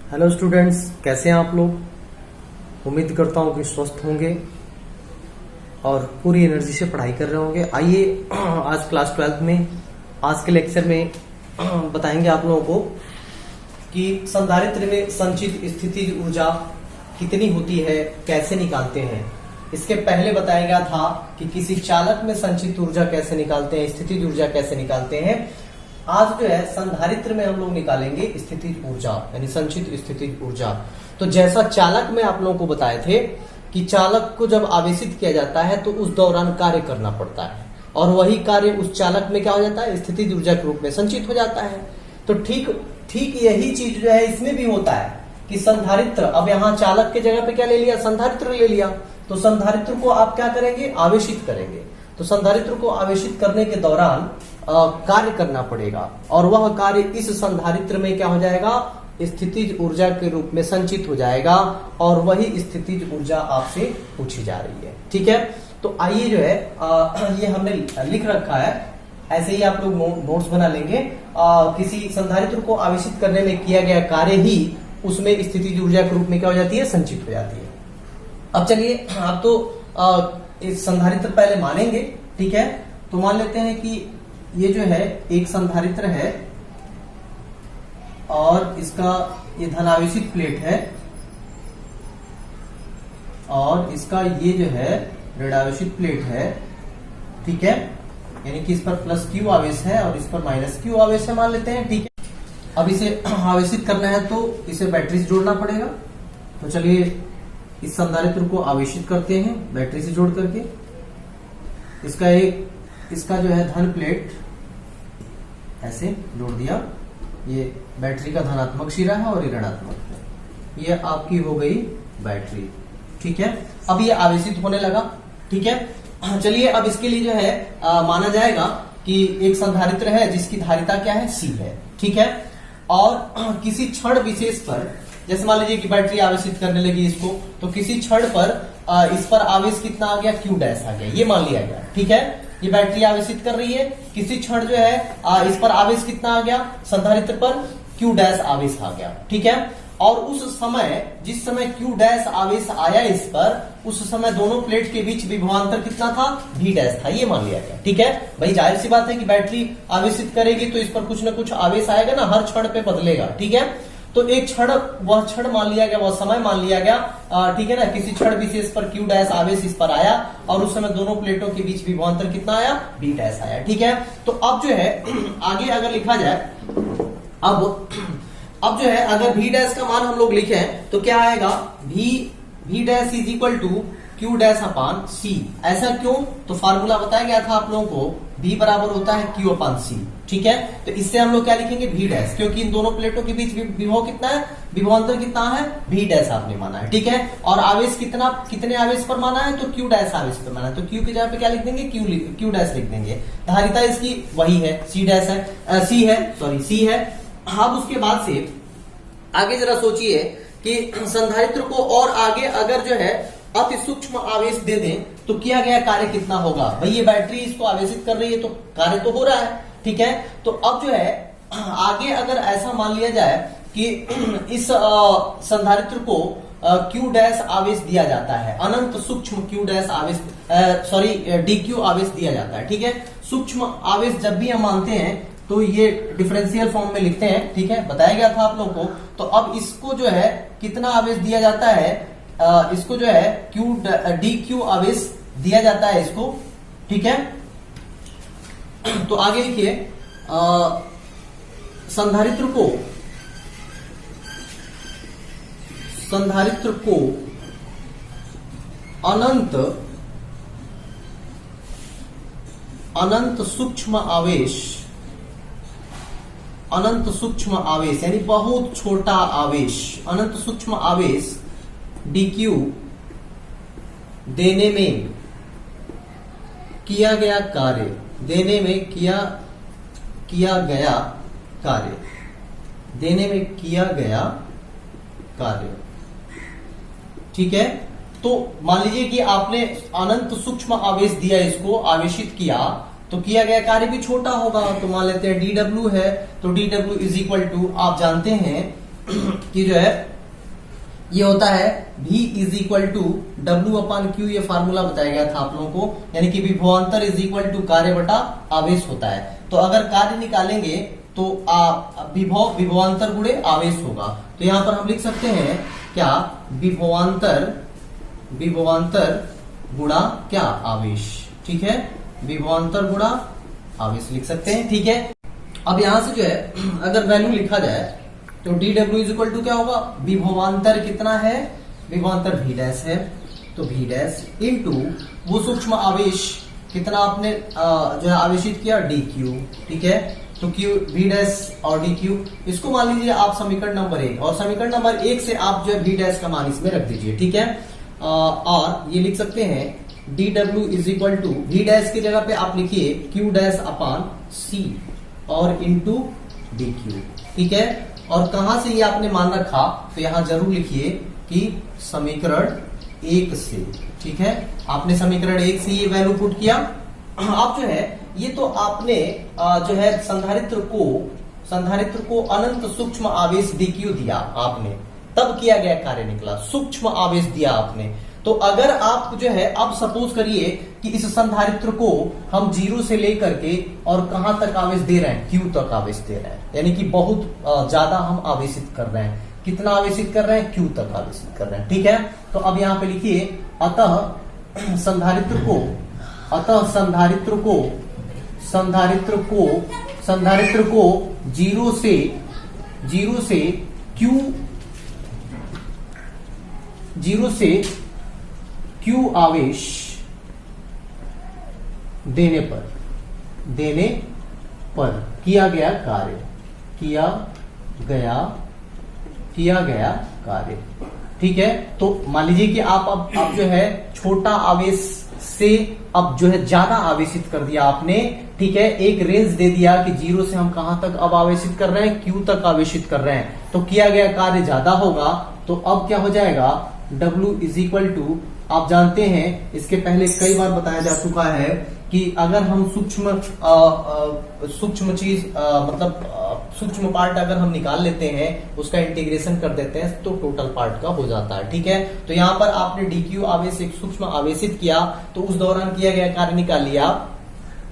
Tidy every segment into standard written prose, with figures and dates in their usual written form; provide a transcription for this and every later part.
Hello students, कैसे हैं आप लोग। उम्मीद करता हूं कि स्वस्थ होंगे और पूरी एनर्जी से पढ़ाई कर रहे होंगे। आइए आज क्लास 12th में आज के लेक्चर में बताएंगे आप लोगों को कि संधारित्र में संचित स्थितिज ऊर्जा कितनी होती है, कैसे निकालते हैं। इसके पहले बताया गया था कि किसी चालक में संचित ऊर्जा कैसे निकालते हैं, स्थितिज ऊर्जा कैसे निकालते हैं। आज जो है संधारित्र में हम लोग निकालेंगे स्थितिज ऊर्जा यानी संचित स्थितिज ऊर्जा। तो जैसा चालक में आप लोगों को बताए थे कि चालक को जब आवेशित किया जाता है तो उस दौरान कार्य करना पड़ता है और वही कार्य उस चालक में क्या हो जाता है, स्थितिज ऊर्जा के रूप में संचित हो जाता है। तो ठीक यही चीज जो है इसमें भी होता है कि संधारित्र, अब यहाँ चालक के जगह पे क्या ले लिया, संधारित्र ले लिया। तो संधारित्र को आप क्या करेंगे, आवेशित करेंगे। तो संधारित्र को आवेशित करने के दौरान कार्य करना पड़ेगा और वह कार्य इस संधारित्र में क्या हो जाएगा, स्थितिज ऊर्जा के रूप में संचित हो जाएगा और वही स्थितिज ऊर्जा आपसे पूछी जा रही है। ठीक है, तो आइए जो है ये हमने लिख रखा है, ऐसे ही आप लोग नोट्स बना लेंगे। किसी संधारित्र को आवेशित करने में किया गया कार्य ही उसमें स्थितिज ऊर्जा के रूप में क्या हो जाती है, संचित हो जाती है। अब चलिए आप तो इस संधारित्र पहले मानेंगे। ठीक है, तो मान लेते हैं कि ये जो है एक संधारित्र है और इसका ये धनावेशित प्लेट है और इसका ये जो है ऋणावेशित प्लेट है। ठीक है, यानी कि इस पर प्लस क्यू आवेश है और इस पर माइनस क्यू आवेश है मान लेते हैं। ठीक है, अब इसे आवेशित करना है तो इसे बैटरी से जोड़ना पड़ेगा। तो चलिए इस संधारित्र को आवेशित करते हैं बैटरी से जोड़ करके। इसका जो है धन प्लेट ऐसे जोड़ दिया, ये बैटरी का धनात्मक सिरा है और ये ऋणात्मक है। ये आपकी हो गई बैटरी। ठीक है, अब ये आवेशित होने लगा। ठीक है, चलिए अब इसके लिए जो है माना जाएगा कि एक संधारित्र है जिसकी धारिता क्या है, C है। ठीक है, और किसी क्षण विशेष पर, जैसे मान लीजिए कि बैटरी आवेशित करने लगी इसको, तो किसी क्षण पर इस पर आवेश कितना आ गया, Q डैश आ गया, ये मान लिया गया। ठीक है, ये बैटरी आवेशित कर रही है, किसी क्षण जो है इस पर आवेश कितना आ गया, संधारित्र पर Q डैश आवेश आ गया। ठीक है, और उस समय जिस समय Q डैश आवेश आया इस पर, उस समय दोनों प्लेट के बीच विभवांतर कितना था, V डैश था, ये मान लिया गया। ठीक है भाई, जाहिर सी बात है कि बैटरी आवेशित करेगी तो इस पर कुछ ना कुछ आवेश आएगा ना, हर क्षण पे बदलेगा। ठीक है, तो एक क्षण, वह क्षण मान लिया गया, वह समय मान लिया गया। ठीक है ना, किसी क्षण विशेष पर Q डैश आवेश इस पर आया और उस समय दोनों प्लेटों के बीच विभवांतर कितना आया, V डैश आया। ठीक है, तो अब जो है आगे अगर लिखा जाए, अब जो है अगर V डैश का मान हम लोग लिखें तो क्या आएगा, V dash is equal to Q dash upon C। ऐसा क्यों, तो फार्मूला बताया गया था आप लोगों को, V बराबर होता है Q अपान C। ठीक है, तो इससे हम लोग क्या लिखेंगे, V डैश, क्योंकि इन दोनों प्लेटों के बीच विभव कितना है, विभवांतर कितना है, V डैश आपने माना है। ठीक है, और आवेश कितने आवेश पर माना है, तो Q डैश आवेश पर माना है, तो Q की जगह पे क्या लिख देंगे, Q डैश लिख देंगे। धारिता इसकी वही है, C डैश है, C है। अब उसके बाद से आगे जरा सोचिए कि संधारित्र को और आगे अगर जो है अति सूक्ष्म आवेश दे दें तो किया गया कार्य कितना होगा। भाई ये बैटरी इसको आवेशित कर रही है तो कार्य तो हो रहा है। ठीक है, तो अब जो है आगे अगर ऐसा मान लिया जाए कि इस संधारित्र को Q डैश आवेश दिया जाता है, अनंत सूक्ष्म Q डैश आवेश, DQ आवेश दिया जाता है। ठीक है, सूक्ष्म आवेश जब भी हम मानते हैं तो ये डिफरेंशियल फॉर्म में लिखते हैं। ठीक है, बताया गया था आप लोगों को। तो अब इसको जो है कितना आवेश दिया जाता है, इसको जो है DQ आवेश दिया जाता है इसको। ठीक है, तो आगे लिखिए, संधारित्र को अनंत सूक्ष्म आवेश यानी बहुत छोटा आवेश, अनंत सूक्ष्म आवेश DQ देने में किया गया कार्य, ठीक है, तो मान लीजिए कि आपने अनंत सूक्ष्म आवेश दिया, इसको आवेशित किया, तो किया गया कार्य भी छोटा होगा। तो मान लेते हैं dw है, तो dw इज इक्वल टू, आप जानते हैं कि जो है ये होता है V is equal to W upon Q, ये फार्मूला बताया गया था आप लोगों को, यानी कि विभवांतर इज इक्वल टू कार्य बटा आवेश होता है। तो अगर कार्य निकालेंगे तो विभव विभवांतर गुणे आवेश होगा। तो यहां पर हम लिख सकते हैं क्या, विभवांतर गुणा क्या, आवेश। ठीक है, विभवांतर गुणा आवेश लिख सकते हैं। ठीक है, अब यहां से जो है अगर वैल्यू लिखा जाए तो dw इज इक्वल टू क्या होगा, विभवांतर कितना है, विभवांतर v डैश है, तो v डैश इंटू वो सूक्ष्म आवेश कितना आपने जो है आवेशित किया dq। ठीक है, तो q v डैश और dq, इसको मान लीजिए आप समीकरण नंबर 1, और समीकरण नंबर 1 से आप जो है v डैश का मान इसमें रख दीजिए। ठीक है, और ये लिख सकते हैं dw is equal to v dash की जगह पे आप लिखिए q डैश अपॉन c और इंटू dq। ठीक है, और कहां से ये आपने मान रखा, तो यहां जरूर लिखिए कि समीकरण 1 से। ठीक है, आपने समीकरण 1 से ये वैल्यू पुट किया। अब जो है ये तो आपने जो है संधारित्र को अनंत सूक्ष्म आवेश dq दिया आपने, तब किया गया कार्य निकला, सूक्ष्म आवेश दिया आपने। तो अगर आप जो है अब सपोज करिए कि इस संधारित्र को हम 0 से लेकर के और कहां तक आवेश दे रहे हैं, Q तक आवेश दे रहे हैं, यानी कि बहुत ज्यादा हम आवेशित कर रहे हैं। कितना आवेशित कर रहे हैं, Q तक आवेशित कर रहे हैं। ठीक है, तो अब यहां पे लिखिए अतः संधारित्र को 0 से Q आवेश देने पर किया गया कार्य। ठीक है, तो मान लीजिए कि आप जो है छोटा आवेश से अब जो है ज्यादा आवेशित कर दिया आपने। ठीक है, एक रेंज दे दिया कि 0 से हम कहां तक अब आवेशित कर रहे हैं, Q तक आवेशित कर रहे हैं, तो किया गया कार्य ज्यादा होगा। तो अब क्या हो जाएगा, W इज इक्वल टू, आप जानते हैं इसके पहले कई बार बताया जा चुका है कि अगर हम सूक्ष्म पार्ट अगर हम निकाल लेते हैं, उसका इंटीग्रेशन कर देते हैं, तो टोटल पार्ट का हो जाता है। ठीक है, तो यहां पर आपने dq आवेश एक सूक्ष्म आवेशित किया, तो उस दौरान किया गया कार्य निकाल लिया।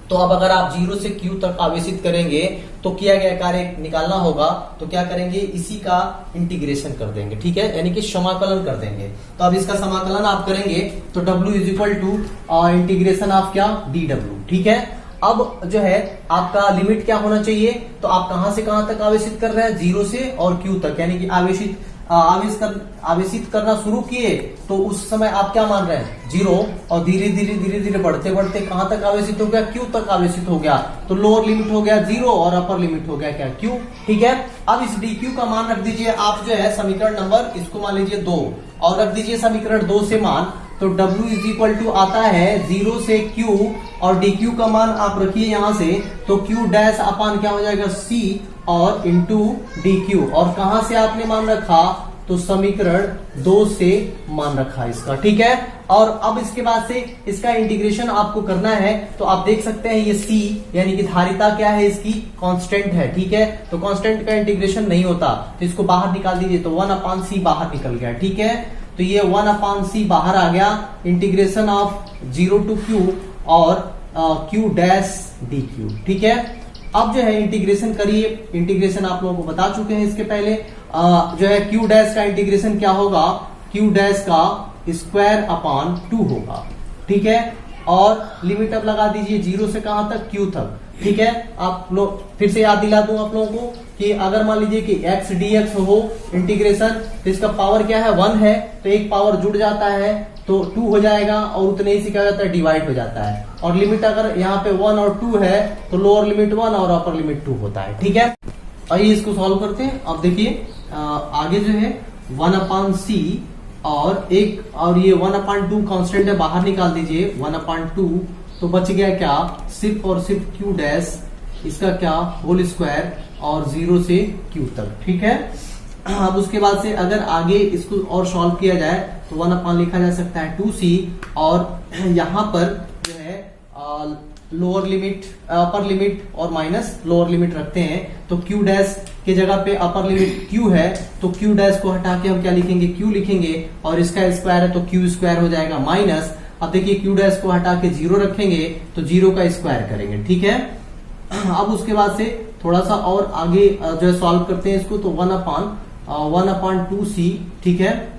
तो अब अगर आप 0 से Q तक आवेशित करेंगे तो किया गया कार्य निकालना होगा, तो क्या करेंगे, इसी का इंटीग्रेशन कर देंगे। ठीक है, यानी कि समाकलन कर देंगे। तो अब इसका समाकलन आप करेंगे तो W is equal to integration of क्या, dW। ठीक है, अब जो है आपका लिमिट क्या होना चाहिए, तो आप कहां से कहां तक आवेशित कर रहे हैं, 0 से और Q तक, यानी कि आवेशित करना शुरू किए तो उस समय आप क्या मान रहे हैं, 0, और धीरे धीरे बढ़ते कहां तक आवेशित हो गया, Q तक आवेशित हो गया। तो लोअर लिमिट हो गया 0 और अपर लिमिट हो गया क्या, Q। ठीक है, अब इस dq का मान रख दीजिए आप जो है समीकरण नंबर, इसको मान लीजिए 2, और रख दीजिए समीकरण 2 से मान, तो W इज इक्वल टू आता है 0 से Q, और dq का मान आप रखिए यहां से, तो Q डैश अपान क्या हो जाएगा, C और इंटू dq, और कहां से आपने मान रखा, तो समीकरण 2 से मान रखा इसका। ठीक है, और अब इसके बाद से इसका इंटीग्रेशन आपको करना है, तो आप देख सकते हैं ये C यानी कि धारिता क्या है इसकी, कांस्टेंट है। ठीक है, तो कांस्टेंट का इंटीग्रेशन नहीं होता, तो इसको बाहर निकाल दीजिए, तो 1/c बाहर निकल गया। ठीक है, तो ये 1/c बाहर आ गया, इंटीग्रेशन ऑफ 0 to Q और Q डैश dq। ठीक है, अब जो है इंटीग्रेशन करिए, इंटीग्रेशन आप लोगों को बता चुके हैं इसके पहले। जो है Q डैश का इंटीग्रेशन क्या होगा, Q डैश का स्क्वायर अपान 2 होगा। ठीक है, और लिमिट अब लगा दीजिए 0 से कहां तक, Q तक। ठीक है, आप लोग फिर से याद दिला दूं आप लोगों को कि अगर मान लीजिए कि x dx हो इंटीग्रेशन, तो इसका पावर क्या है, 1 है, तो एक पावर जुड़ जाता है तो 2 हो जाएगा, और उतने ही से क्या हो जाता है, डिवाइड हो जाता है। और लिमिट अगर यहाँ पे 1 और 2 है तो लोअर लिमिट 1 और अपर लिमिट 2 होता है। ठीक है, आइए इसको सॉल्व करते हैं। अब देखिए आगे जो है 1/c और ये 1/2 कांस्टेंट है, बाहर निकाल दीजिए 1/2, तो बच गया क्या, सिर्फ और सिर्फ Q डैश, इसका क्या, होल स्क्वायर, और 0 से Q तक। ठीक है, अब उसके बाद से अगर आगे इसको और सॉल्व किया जाए तो 1/, लिखा जा सकता है 2c, और यहाँ पर जो है लोअर लिमिट, अपर लिमिट और माइनस लोअर लिमिट रखते हैं, तो Q डैश की जगह पे अपर लिमिट Q है तो Q डैश को हटा के हम क्या लिखेंगे, Q लिखेंगे, और इसका स्क्वायर है तो Q स्क्वायर हो जाएगा माइनस, अब देखिए Q डैश को हटा के 0 रखेंगे तो 0 का स्क्वायर करेंगे, ठीक है। अब उसके बाद से थोड़ा सा और आगे जो है सॉल्व करते हैं इसको, तो 1/2c, ठीक है,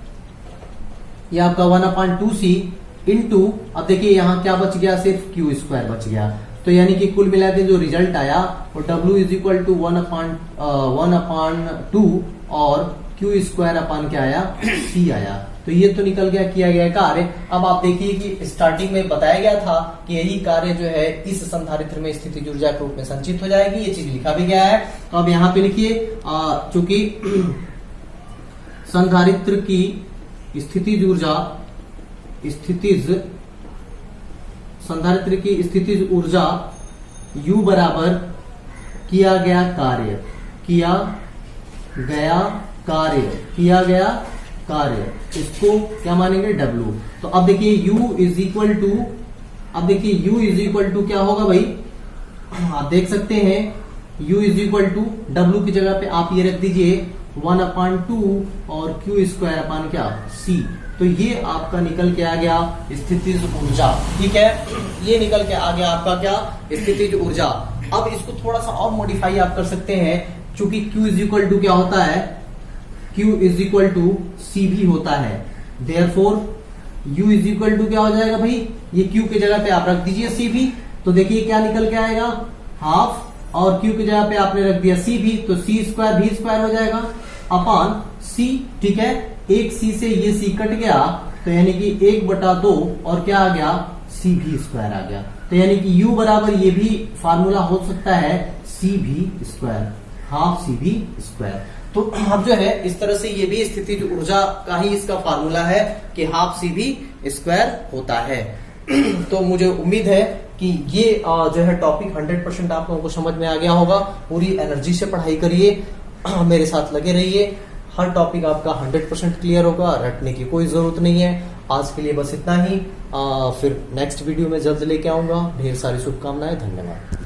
ये आपका 1/2c इंटू, अब देखिए यहाँ क्या बच गया, सिर्फ Q स्क्वायर बच गया, तो यानी कि कुल मिला के जो रिजल्ट आया वो W इज इक्वल टू 1/2 और Q स्क्वायर अपान क्या आया, C आया। तो ये तो निकल गया किया गया कार्य। अब आप देखिए कि स्टार्टिंग में बताया गया था कि यही कार्य जो है इस संधारित्र में स्थितिज ऊर्जा के रूप में संचित हो जाएगी, ये चीज लिखा भी गया है। तो अब यहाँ पे लिखिए, चूंकि संधारित्र की स्थितिज ऊर्जा, संधारित्र की स्थितिज ऊर्जा U बराबर किया गया कार्य, इसको क्या मानेंगे, W। तो अब देखिए U इज इक्वल टू क्या होगा भाई, आप देख सकते हैं U is equal to W की जगह पे आप ये रख दीजिए 1/2 और Q स्क्वायर अपान क्या, C। तो ये आपका निकल के आ गया स्थितिज ऊर्जा, ठीक है, ये निकल के आ गया आपका क्या, स्थितिज ऊर्जा। अब इसको थोड़ा सा और मॉडिफाई आप कर सकते हैं, चूंकि Q इज इक्वल टू क्या होता है, Q is equal to C भी होता है, therefore U is equal to क्या हो जाएगा भाई, ये Q की जगह पे आप रख दीजिए C भी, तो देखिए क्या निकल के आएगा, हाफ, और Q की जगह पे आपने रख दिया C भी, तो C स्क्वायर भी स्क्वायर हो जाएगा अपान C, ठीक है, एक C से ये C कट गया, तो यानी कि 1/2 और क्या आ गया, C भी स्क्वायर आ गया। तो यानी कि U बराबर ये भी फार्मूला हो सकता है C भी स्क्वायर, हाफ C भी स्क्वायर। तो अब जो है इस तरह से ये भी स्थितिज ऊर्जा का ही इसका फार्मूला है कि हाफ C भी स्क्वायर होता है। तो मुझे उम्मीद है कि ये जो है टॉपिक 100% आप लोगों को समझ में आ गया होगा। पूरी एनर्जी से पढ़ाई करिए, मेरे साथ लगे रहिए, हर टॉपिक आपका 100% क्लियर होगा, रटने की कोई जरूरत नहीं है। आज के लिए बस इतना ही, फिर नेक्स्ट वीडियो में जल्द लेके आऊंगा। ढेर सारी शुभकामनाएं, धन्यवाद।